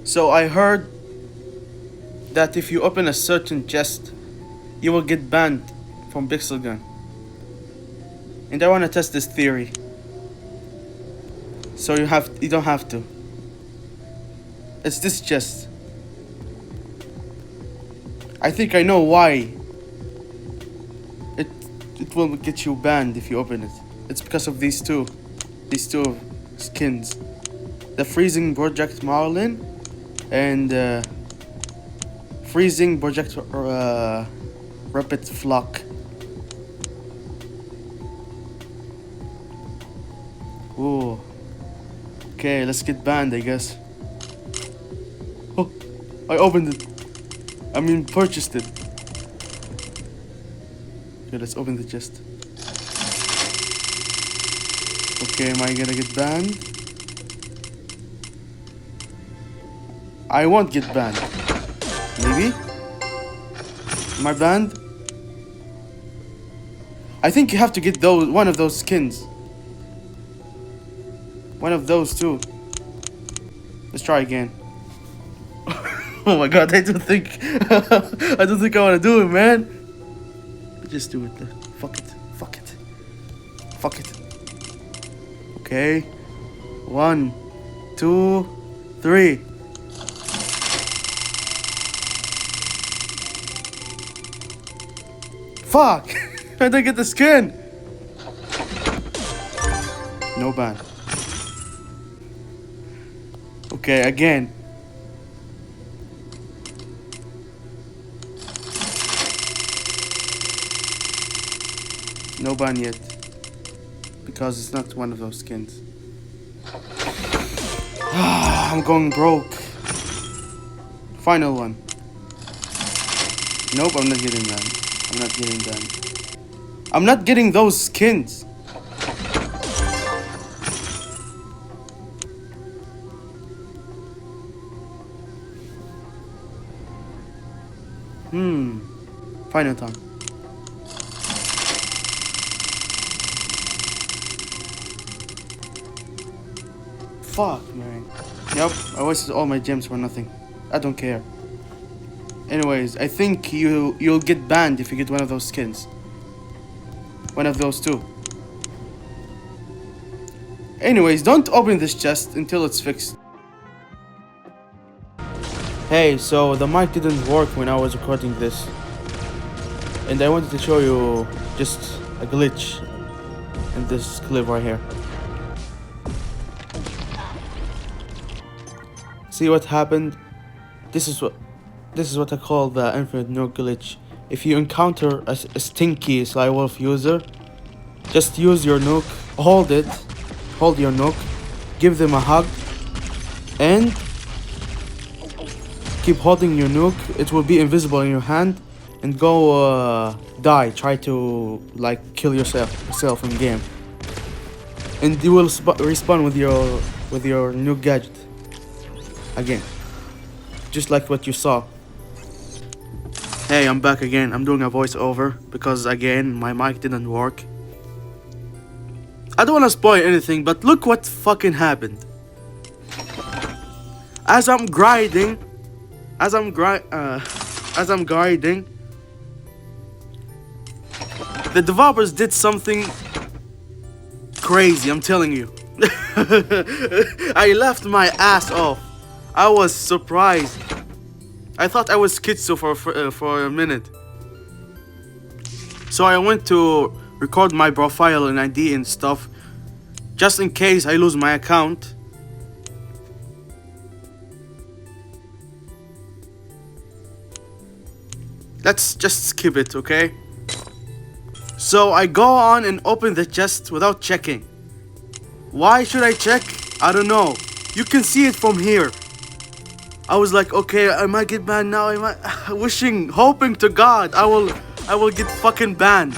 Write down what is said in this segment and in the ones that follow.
So I heard that if you open a certain chest, you will get banned from Pixel Gun. And I want to test this theory. So you don't have to. It's this chest. I think I know why it will get you banned if you open it. It's because of these two skins. The Freezing Project Marlin and Freezing Project Rapid Flock. Ooh. Okay, let's get banned, I guess. Oh, I opened it. I mean, purchased it. Okay, let's open the chest. Okay, am I gonna get banned? I won't get banned. Maybe? Am I banned? I think you have to get one of those skins. One of those two. Let's try again. Oh my god, I don't think I wanna do it, man. Just do it. Fuck it. Fuck it. Fuck it. Okay. 1, 2, 3. Fuck! I didn't get the skin! No ban. Okay, again. No ban yet. Because it's not one of those skins. I'm going broke. Final one. Nope, I'm not getting that. I'm not getting that. I'm not getting those skins. Final time. Fuck, man. Yep, I wasted all my gems for nothing. I don't care. Anyways, I think you'll get banned if you get one of those skins. One of those two. Anyways, don't open this chest until it's fixed. Hey, so the mic didn't work when I was recording this. And I wanted to show you just a glitch in this clip right here. See what happened? This is what I call the infinite nuke glitch. If you encounter a stinky Sly Wolf user, just use your nuke, hold your nuke, give them a hug, and keep holding your nuke. It will be invisible in your hand, and go die. Try to like kill yourself in game, and you will respawn with your nuke gadget again, just like what you saw. Hey, I'm back again. I'm doing a voiceover because again my mic didn't work. I don't want to spoil anything, but look what fucking happened. As I'm grinding, the developers did something crazy, I'm telling you. I laughed my ass off. I was surprised. I thought I was schizo for a minute. So I went to record my profile and ID and stuff, just in case I lose my account. Let's just skip it, okay? So I go on and open the chest without checking. Why should I check? I don't know. You can see it from here. I was like, okay, I might get banned now. I might hoping to God I will get fucking banned.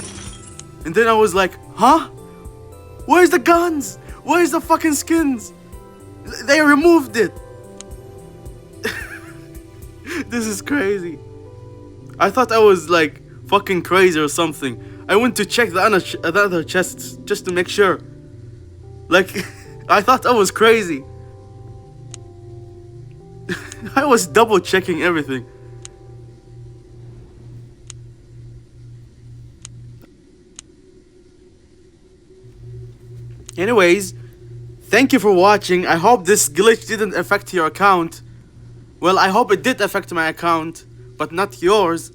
And then I was like, huh? Where's the guns? Where's the fucking skins? They removed it. This is crazy. I thought I was like fucking crazy or something. I went to check the other chests just to make sure. Like, I thought I was crazy. I was double checking everything. Anyways, thank you for watching. I hope this glitch didn't affect your account. Well, I hope it did affect my account, but not yours.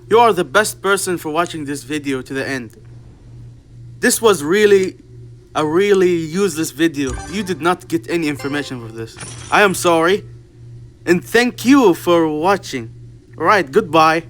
You are the best person for watching this video to the end. This was really a really useless video. You did not get any information from this. I am sorry. And thank you for watching. Alright, goodbye.